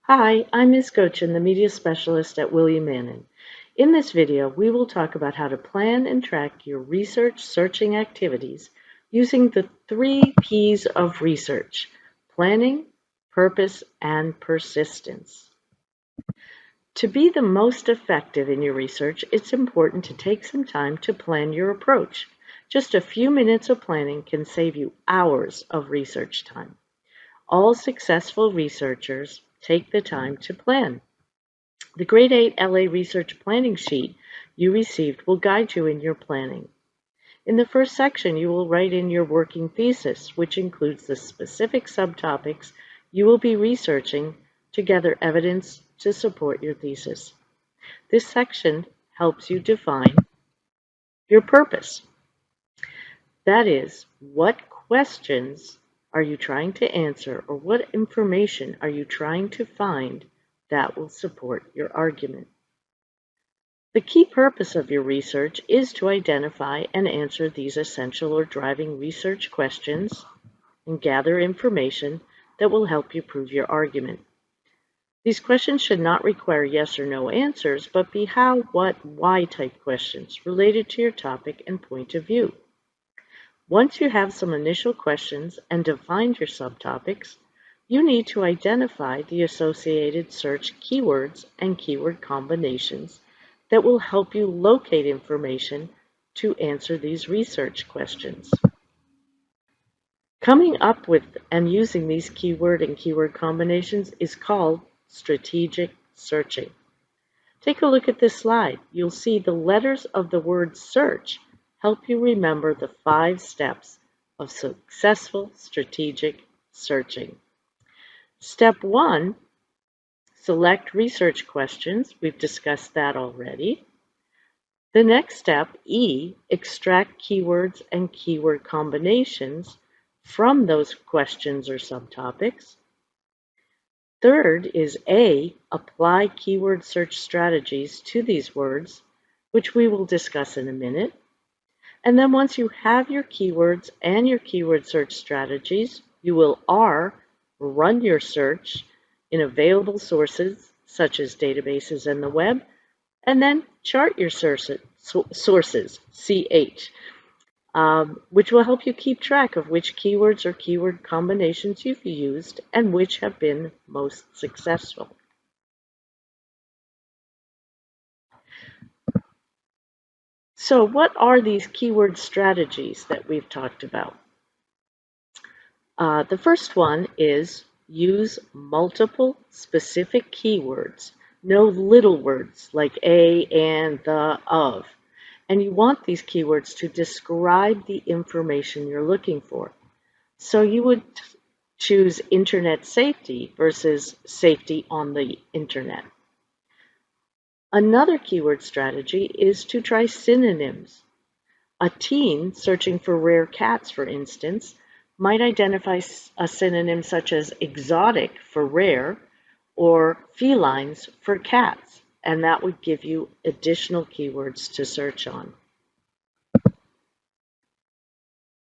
Hi, I'm Ms. Gochin, the Media Specialist at William Manning. In this video, we will talk about how to plan and track your research searching activities using the 3 P's of research: planning, purpose, and persistence. To be the most effective in your research, it's important to take some time to plan your approach. Just a few minutes of planning can save you hours of research time. All successful researchers take the time to plan. The Grade 8 LA Research Planning Sheet you received will guide you in your planning. In the first section, you will write in your working thesis, which includes the specific subtopics you will be researching to gather evidence to support your thesis. This section helps you define your purpose. That is, what questions are you trying to answer, or what information are you trying to find that will support your argument? The key purpose of your research is to identify and answer these essential or driving research questions and gather information that will help you prove your argument. These questions should not require yes or no answers, but be how, what, why type questions related to your topic and point of view. Once you have some initial questions and defined your subtopics, you need to identify the associated search keywords and keyword combinations that will help you locate information to answer these research questions. Coming up with and using these keyword and keyword combinations is called strategic searching. Take a look at this slide. You'll see the letters of the word search help you remember the 5 steps of successful strategic searching. Step 1, select research questions. We've discussed that already. The next step, E, extract keywords and keyword combinations from those questions or subtopics. Third is A, apply keyword search strategies to these words, which we will discuss in a minute. And then once you have your keywords and your keyword search strategies, you will R, run your search in available sources, such as databases and the web, and then chart your sources, CH, which will help you keep track of which keywords or keyword combinations you've used and which have been most successful. So what are these keyword strategies that we've talked about? The first one is use multiple specific keywords, no little words like a, and, the, of. And you want these keywords to describe the information you're looking for. So you would choose internet safety versus safety on the internet. Another keyword strategy is to try synonyms. A teen searching for rare cats, for instance, might identify a synonym such as exotic for rare or felines for cats, and that would give you additional keywords to search on.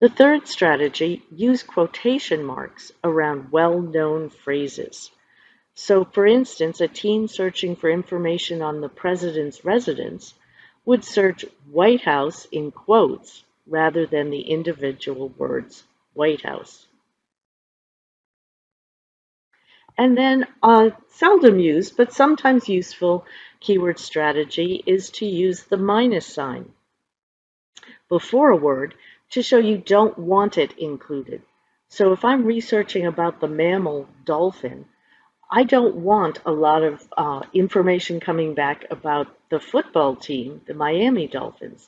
The third strategy, use quotation marks around well-known phrases. So, for instance, a teen searching for information on the president's residence would search White House in quotes rather than the individual words White House. And then a seldom used but sometimes useful keyword strategy is to use the minus sign before a word to show you don't want it included. So if I'm researching about the mammal dolphin, I don't want a lot of information coming back about the football team, the Miami Dolphins.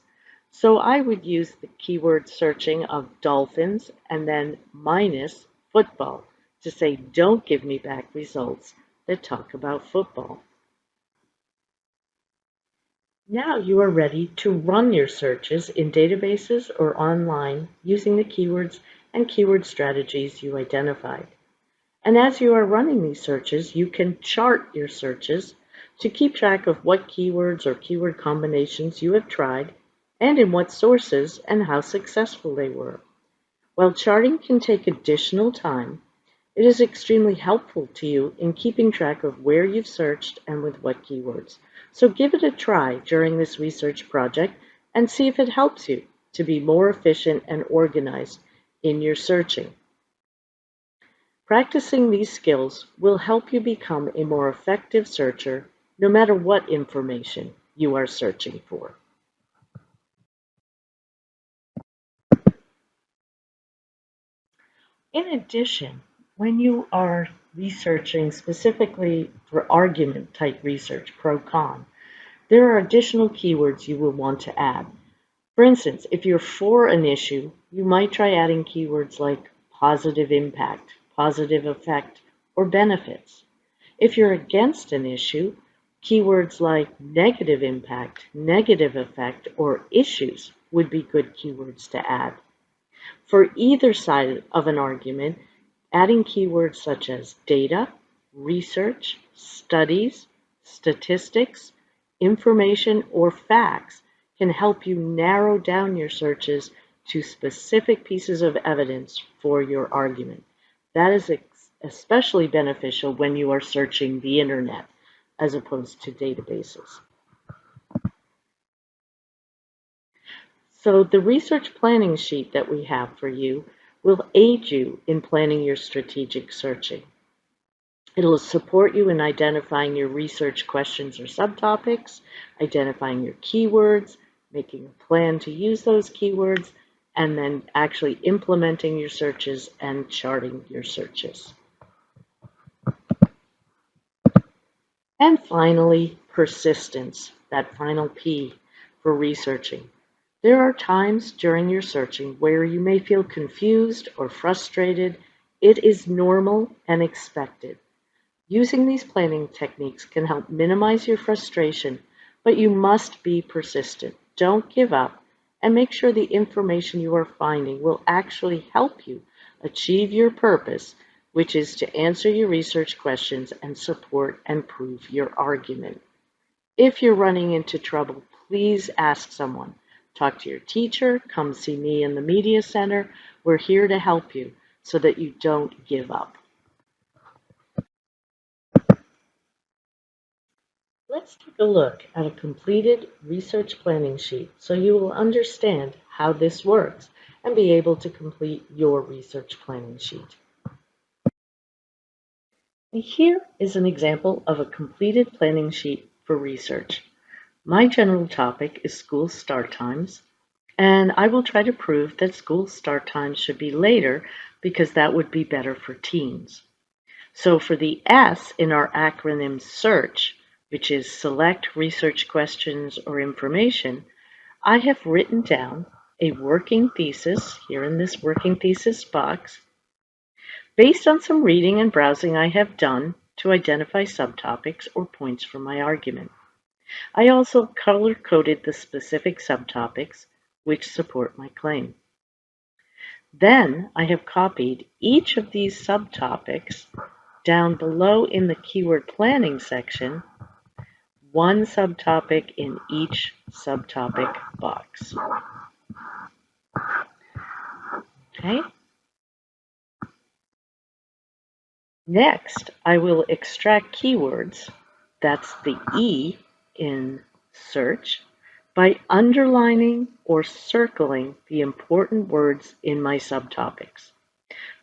So I would use the keyword searching of dolphins and then minus football to say, don't give me back results that talk about football. Now you are ready to run your searches in databases or online using the keywords and keyword strategies you identified. And as you are running these searches, you can chart your searches to keep track of what keywords or keyword combinations you have tried and in what sources and how successful they were. While charting can take additional time, It is extremely helpful to you in keeping track of where you've searched and with what keywords. So give it a try during this research project and see if it helps you to be more efficient and organized in your searching. Practicing these skills will help you become a more effective searcher no matter what information you are searching for. In addition, when you are researching specifically for argument type research, pro-con, there are additional keywords you will want to add. For instance, if you're for an issue, you might try adding keywords like positive impact, positive effect, or benefits. If you're against an issue, keywords like negative impact, negative effect, or issues would be good keywords to add. For either side of an argument, adding keywords such as data, research, studies, statistics, information, or facts can help you narrow down your searches to specific pieces of evidence for your argument. That is especially beneficial when you are searching the internet as opposed to databases. So the research planning sheet that we have for you will aid you in planning your strategic searching. It'll support you in identifying your research questions or subtopics, identifying your keywords, making a plan to use those keywords, and then actually implementing your searches and charting your searches. And finally, persistence, that final P for researching. There are times during your searching where you may feel confused or frustrated. It is normal and expected. Using these planning techniques can help minimize your frustration, but you must be persistent. Don't give up, and make sure the information you are finding will actually help you achieve your purpose, which is to answer your research questions and support and prove your argument. If you're running into trouble, please ask someone. Talk to your teacher, come see me in the Media Center. We're here to help you so that you don't give up. Let's take a look at a completed research planning sheet so you will understand how this works and be able to complete your research planning sheet. Here is an example of a completed planning sheet for research. My general topic is school start times, and I will try to prove that school start times should be later because that would be better for teens. So for the S in our acronym SEARCH, which is Select Research Questions or Information, I have written down a working thesis here in this working thesis box based on some reading and browsing I have done to identify subtopics or points for my argument. I also color-coded the specific subtopics which support my claim. Then I have copied each of these subtopics down below in the keyword planning section, one subtopic in each subtopic box. Okay. Next, I will extract keywords, that's the E in search, by underlining or circling the important words in my subtopics.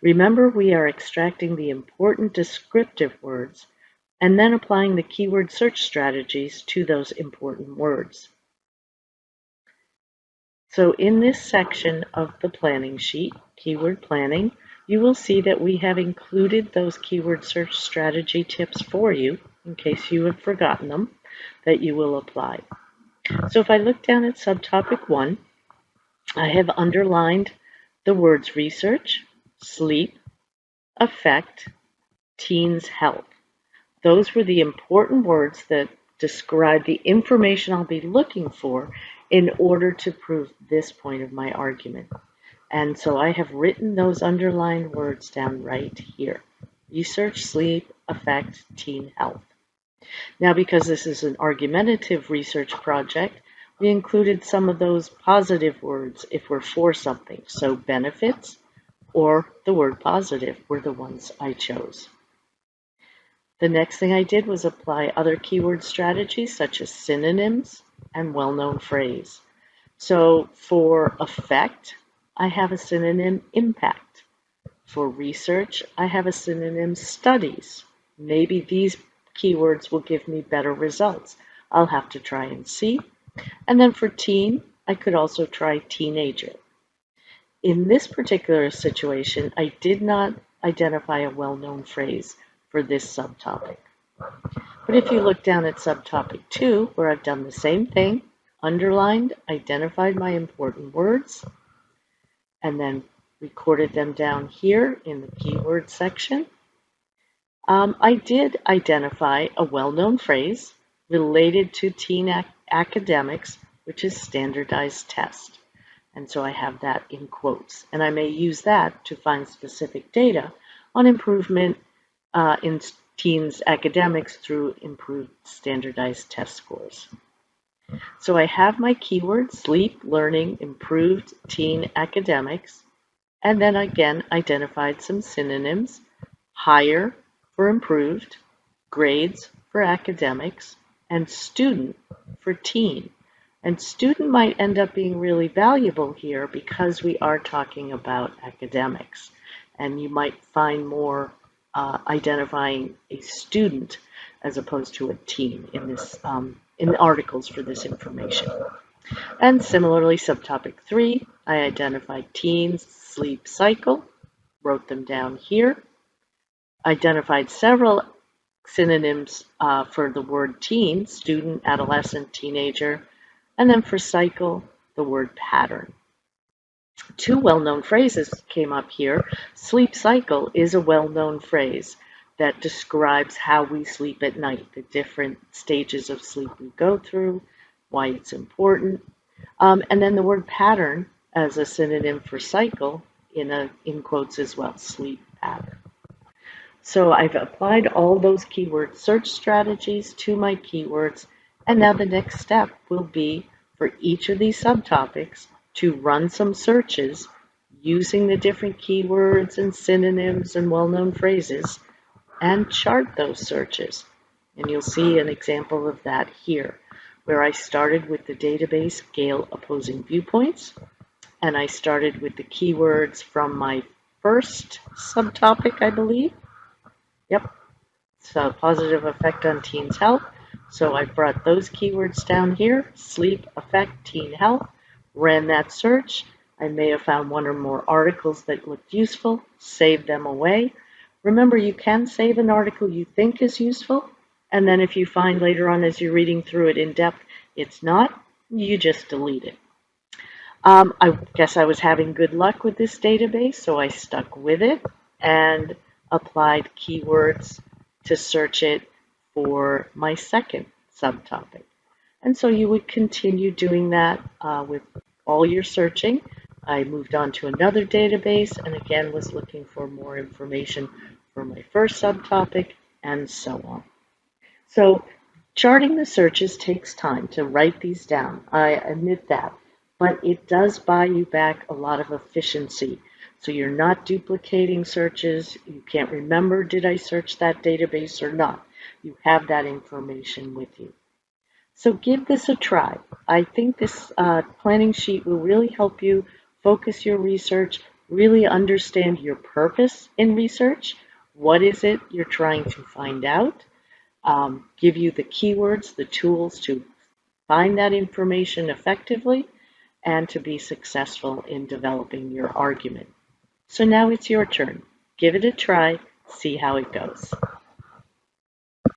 Remember, we are extracting the important descriptive words and then applying the keyword search strategies to those important words. So in this section of the planning sheet, keyword planning, you will see that we have included those keyword search strategy tips for you, in case you have forgotten them, that you will apply. So if I look down at subtopic 1, I have underlined the words research, sleep, effect, teens health. Those were the important words that describe the information I'll be looking for in order to prove this point of my argument. And so I have written those underlined words down right here. Research, sleep, effect, teen health. Now, because this is an argumentative research project, we included some of those positive words if we're for something. So benefits, or the word positive were the ones I chose. The next thing I did was apply other keyword strategies such as synonyms and well-known phrase. So for effect, I have a synonym impact. For research, I have a synonym studies. Maybe these keywords will give me better results. I'll have to try and see. And then for teen, I could also try teenager. In this particular situation, I did not identify a well-known phrase for this subtopic. But if you look down at subtopic 2, where I've done the same thing, underlined, identified my important words, and then recorded them down here in the keyword section, I did identify a well-known phrase related to teen academics, which is standardized test. And so I have that in quotes. And I may use that to find specific data on improvement in teens academics through improved standardized test scores. So I have my keywords, sleep, learning, improved teen academics, and then again identified some synonyms, higher for improved, grades for academics, and student for teen. And student might end up being really valuable here because we are talking about academics. And you might find more identifying a student as opposed to a teen in this in articles for this information. And similarly, subtopic 3, I identified teens sleep cycle, wrote them down here, identified several synonyms for the word teen, student, adolescent, teenager, and then for cycle, the word pattern. Two well-known phrases came up here. Sleep cycle is a well-known phrase that describes how we sleep at night, the different stages of sleep we go through, why it's important. And then the word pattern as a synonym for cycle in quotes as well, sleep pattern. So I've applied all those keyword search strategies to my keywords, and now the next step will be for each of these subtopics to run some searches using the different keywords and synonyms and well-known phrases and chart those searches. And you'll see an example of that here, where I started with the database Gale Opposing Viewpoints, and I started with the keywords from my first subtopic, I believe. Yep, so positive effect on teens' health. So I brought those keywords down here, sleep, effect, teen health, ran that search. I may have found one or more articles that looked useful, saved them away. Remember, you can save an article you think is useful, and then if you find later on as you're reading through it in depth, it's not, you just delete it. I guess I was having good luck with this database, so I stuck with it and applied keywords to search it for my second subtopic. And so you would continue doing that with all your searching. I moved on to another database and again was looking for more information for my first subtopic and so on. So charting the searches takes time to write these down. I admit that, but it does buy you back a lot of efficiency. So you're not duplicating searches. You can't remember, did I search that database or not? You have that information with you. So give this a try. I think this planning sheet will really help you focus your research, really understand your purpose in research. What is it you're trying to find out? Give you the keywords, the tools to find that information effectively and to be successful in developing your argument. So now it's your turn. Give it a try, see how it goes.